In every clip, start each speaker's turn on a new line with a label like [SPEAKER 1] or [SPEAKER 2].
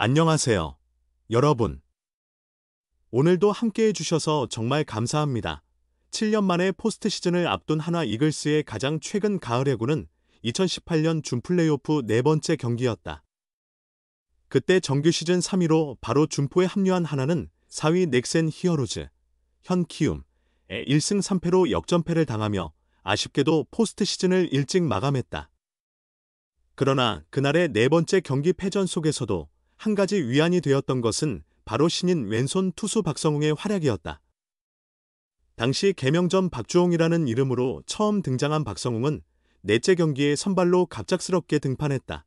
[SPEAKER 1] 안녕하세요, 여러분. 오늘도 함께해 주셔서 정말 감사합니다. 7년 만에 포스트 시즌을 앞둔 하나 이글스의 가장 최근 가을 야구는 2018년 준 플레이오프 네 번째 경기였다. 그때 정규 시즌 3위로 바로 준포에 합류한 하나는 4위 넥센 히어로즈, 현 키움에 1승 3패로 역전패를 당하며 아쉽게도 포스트 시즌을 일찍 마감했다. 그러나 그날의 네 번째 경기 패전 속에서도 한 가지 위안이 되었던 것은 바로 신인 왼손 투수 박성웅의 활약이었다. 당시 개명전 박주홍이라는 이름으로 처음 등장한 박성웅은 넷째 경기에 선발로 갑작스럽게 등판했다.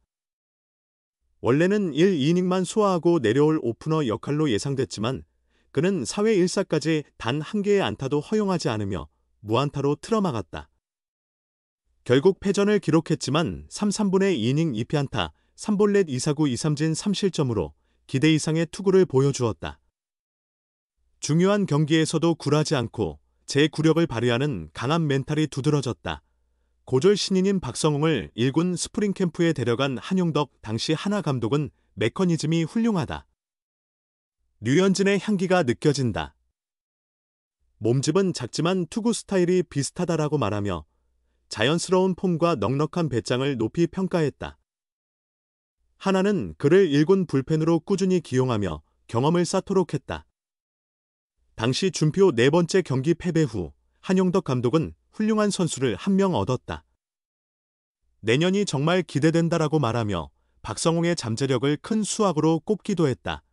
[SPEAKER 1] 원래는 1이닝만 소화하고 내려올 오프너 역할로 예상됐지만 그는 4회 1사까지 단 한 개의 안타도 허용하지 않으며 무안타로 틀어막았다. 결국 패전을 기록했지만 3, 3분의 2이닝 2피안타, 3볼넷 2사구 2삼진 3실점으로 기대 이상의 투구를 보여주었다. 중요한 경기에서도 굴하지 않고 제9력을 발휘하는 강한 멘탈이 두드러졌다. 고졸 신인인 박성웅을 1군 스프링 캠프에 데려간 한용덕 당시 하나 감독은 메커니즘이 훌륭하다. 류현진의 향기가 느껴진다. 몸집은 작지만 투구 스타일이 비슷하다라고 말하며 자연스러운 폼과 넉넉한 배짱을 높이 평가했다. 하나는 그를 1군 불펜으로 꾸준히 기용하며 경험을 쌓도록 했다. 당시 준표 네 번째 경기 패배 후 한용덕 감독은 훌륭한 선수를 한 명 얻었다. 내년이 정말 기대된다라고 말하며 박성웅의 잠재력을 큰 수확으로 꼽기도 했다.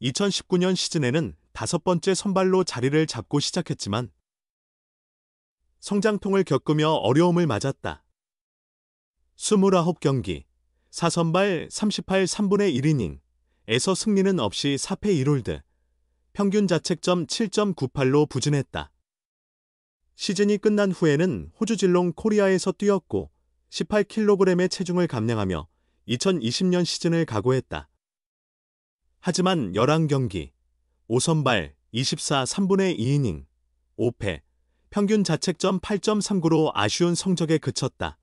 [SPEAKER 1] 2019년 시즌에는 5번째 선발로 자리를 잡고 시작했지만 성장통을 겪으며 어려움을 맞았다. 29경기, 4선발 38 3분의 1이닝에서 승리는 없이 4패 1홀드, 평균 자책점 7.98로 부진했다. 시즌이 끝난 후에는 호주 질롱 코리아에서 뛰었고 18kg의 체중을 감량하며 2020년 시즌을 각오했다. 하지만 11경기, 5선발 24 3분의 2이닝, 5패, 평균 자책점 8.39로 아쉬운 성적에 그쳤다.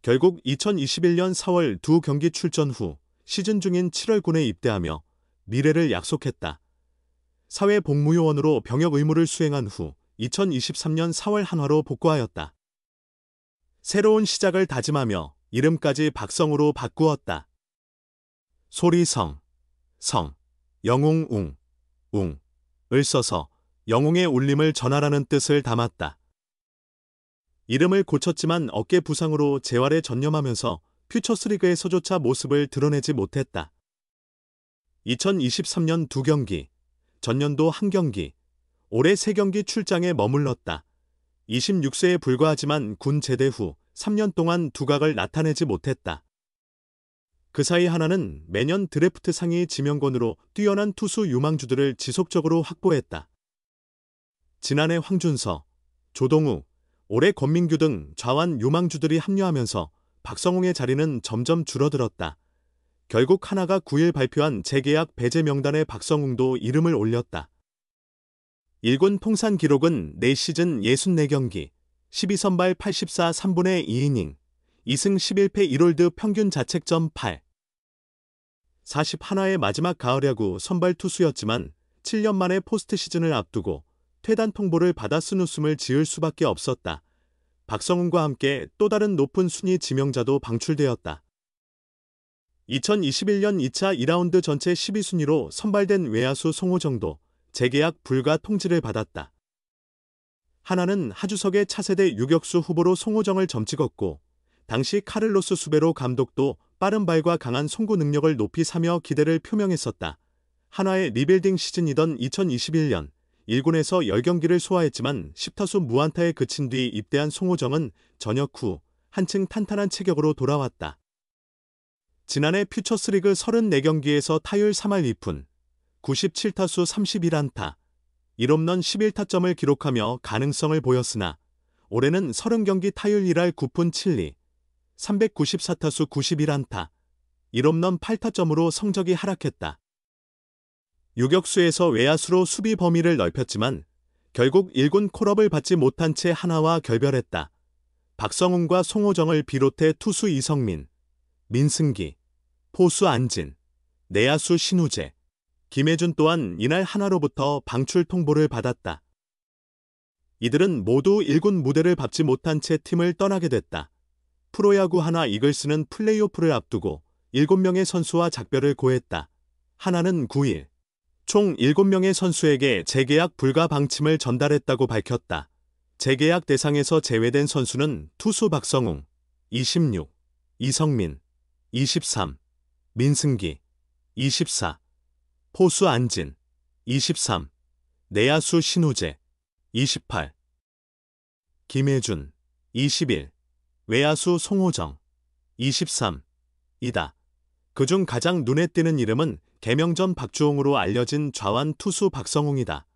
[SPEAKER 1] 결국 2021년 4월 두 경기 출전 후 시즌 중인 7월군에 입대하며 미래를 약속했다. 사회 복무요원으로 병역 의무를 수행한 후 2023년 4월 한화로 복구하였다. 새로운 시작을 다짐하며 이름까지 박성우로 바꾸었다. 소리성, 성, 영웅웅, 웅을 써서 영웅의 울림을 전하라는 뜻을 담았다. 이름을 고쳤지만 어깨 부상으로 재활에 전념하면서 퓨처스리그에서조차 모습을 드러내지 못했다. 2023년 2경기, 전년도 1경기, 올해 3경기 출장에 머물렀다. 26세에 불과하지만 군 제대 후 3년 동안 두각을 나타내지 못했다. 그 사이 하나는 매년 드래프트 상위 지명권으로 뛰어난 투수 유망주들을 지속적으로 확보했다. 지난해 황준서, 조동우, 올해 권민규 등 좌완 유망주들이 합류하면서 박성웅의 자리는 점점 줄어들었다. 결국 하나가 9일 발표한 재계약 배제 명단에 박성웅도 이름을 올렸다. 1군 통산 기록은 4시즌 64경기, 12선발 84 3분의 2이닝, 2승 11패 1홀드 평균 자책점 8. 41화의 마지막 가을 야구 선발 투수였지만 7년 만에 포스트 시즌을 앞두고 퇴단 통보를 받아 쓴웃음을 지을 수밖에 없었다. 박성웅과 함께 또 다른 높은 순위 지명자도 방출되었다. 2021년 2차 2라운드 전체 12순위로 선발된 외야수 송호정도 재계약 불가 통지를 받았다. 하나는 하주석의 차세대 유격수 후보로 송호정을 점찍었고 당시 카를로스 수베로 감독도 빠른 발과 강한 송구 능력을 높이 사며 기대를 표명했었다. 한화의 리빌딩 시즌이던 2021년 1군에서 10경기를 소화했지만 10타수 무안타에 그친 뒤 입대한 송호정은 전역 후 한층 탄탄한 체격으로 돌아왔다. 지난해 퓨처스리그 34경기에서 타율 3할 2푼, 97타수 31안타, 1홈런 11타점을 기록하며 가능성을 보였으나 올해는 30경기 타율 1할 9푼 7리, 394타수 91안타, 1홈런 8타점으로 성적이 하락했다. 유격수에서 외야수로 수비 범위를 넓혔지만 결국 1군 콜업을 받지 못한 채 하나와 결별했다. 박성웅과 송호정을 비롯해 투수 이성민, 민승기, 포수 안진, 내야수 신우재, 김혜준 또한 이날 하나로부터 방출 통보를 받았다. 이들은 모두 1군 무대를 밟지 못한 채 팀을 떠나게 됐다. 프로야구 하나 이글스는 플레이오프를 앞두고 7명의 선수와 작별을 고했다. 하나는 9일, 총 7명의 선수에게 재계약 불가 방침을 전달했다고 밝혔다. 재계약 대상에서 제외된 선수는 투수 박성웅, 26, 이성민, 23, 민승기, 24, 포수 안진, 23, 내야수 신우재, 28, 김혜준, 21, 외야수 송호정, 23, 이다. 그중 가장 눈에 띄는 이름은 개명전 박주홍으로 알려진 좌완 투수 박성웅이다.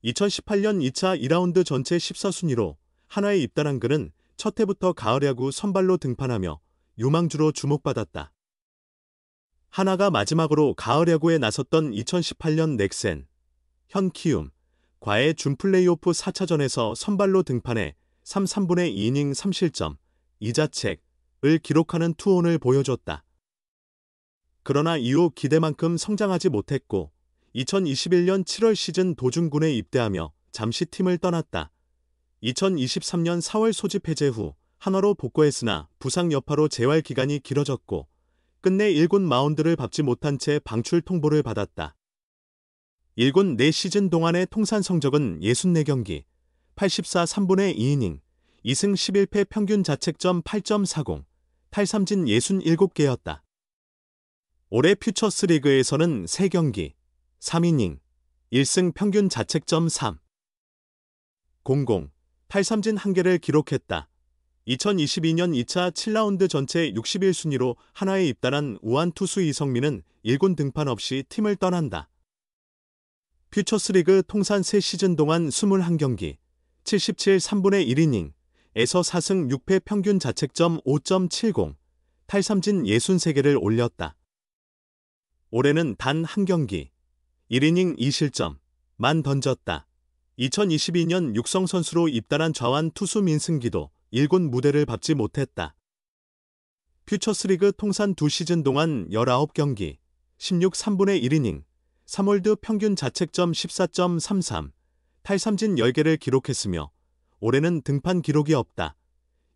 [SPEAKER 1] 2018년 2차 2라운드 전체 14순위로 한화에 입단한 그는 첫 해부터 가을야구 선발로 등판하며 유망주로 주목받았다. 한화가 마지막으로 가을야구에 나섰던 2018년 넥센, 현 키움, 과의 준플레이오프 4차전에서 선발로 등판해 3분의 2이닝 3실점, 2자책을 기록하는 투혼을 보여줬다. 그러나 이후 기대만큼 성장하지 못했고 2021년 7월 시즌 도중군에 입대하며 잠시 팀을 떠났다. 2023년 4월 소집 해제 후 한화로 복귀했으나 부상 여파로 재활 기간이 길어졌고 끝내 1군 마운드를 밟지 못한 채 방출 통보를 받았다. 1군 4시즌 동안의 통산 성적은 64경기, 84 3분의 2이닝, 2승 11패 평균 자책점 8.40, 탈삼진 67개였다. 올해 퓨처스리그에서는 3경기, 3이닝, 1승 평균 자책점 3, 00, 탈삼진 1개를 기록했다. 2022년 2차 7라운드 전체 61순위로 한화에 입단한 우완 투수 이성민은 1군 등판 없이 팀을 떠난다. 퓨처스리그 통산 3시즌 동안 21경기, 77 3분의 1이닝에서 4승 6패 평균 자책점 5.70, 탈삼진 63개를 올렸다. 올해는 단 1경기, 1이닝 2실점만 던졌다. 2022년 육성 선수로 입단한 좌완 투수 민승기도 1군 무대를 밟지 못했다. 퓨처스리그 통산 2시즌 동안 19경기, 16 3분의 1이닝, 3홀드 평균 자책점 14.33, 탈삼진 10개를 기록했으며 올해는 등판 기록이 없다.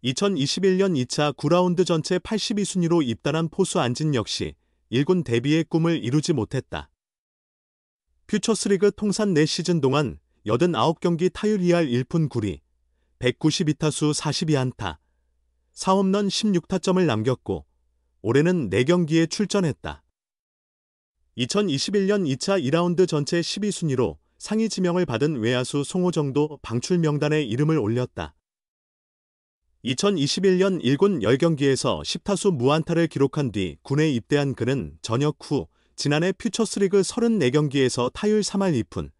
[SPEAKER 1] 2021년 2차 9라운드 전체 82순위로 입단한 포수 안진 역시 1군 데뷔의 꿈을 이루지 못했다. 퓨처스리그 통산 4시즌 동안 89경기 타율 2할 1푼 9리, 192타수 42안타, 4홈런 16타점을 남겼고 올해는 4경기에 출전했다. 2021년 2차 2라운드 전체 12순위로 상위 지명을 받은 외야수 송호정도 방출 명단에 이름을 올렸다. 2021년 1군 10경기에서 10타수 무안타를 기록한 뒤 군에 입대한 그는 전역 후 지난해 퓨처스리그 34경기에서 타율 3할 2푼,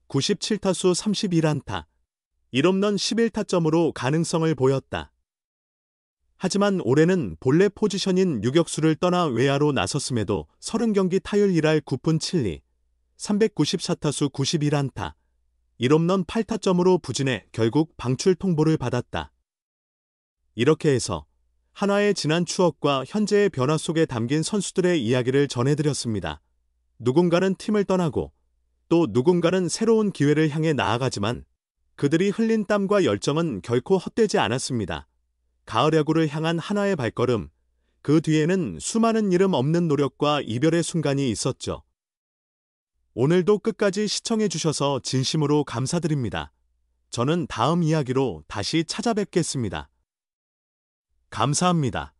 [SPEAKER 1] 97타수 31안타, 1홈런 11타점으로 가능성을 보였다. 하지만 올해는 본래 포지션인 유격수를 떠나 외야로 나섰음에도 30경기 타율 1할 9푼 7리, 394타수 91안타, 1홈런 8타점으로 부진해 결국 방출 통보를 받았다. 이렇게 해서 한화의 지난 추억과 현재의 변화 속에 담긴 선수들의 이야기를 전해드렸습니다. 누군가는 팀을 떠나고 또 누군가는 새로운 기회를 향해 나아가지만 그들이 흘린 땀과 열정은 결코 헛되지 않았습니다. 가을 야구를 향한 한화의 발걸음, 그 뒤에는 수많은 이름 없는 노력과 이별의 순간이 있었죠. 오늘도 끝까지 시청해주셔서 진심으로 감사드립니다. 저는 다음 이야기로 다시 찾아뵙겠습니다. 감사합니다.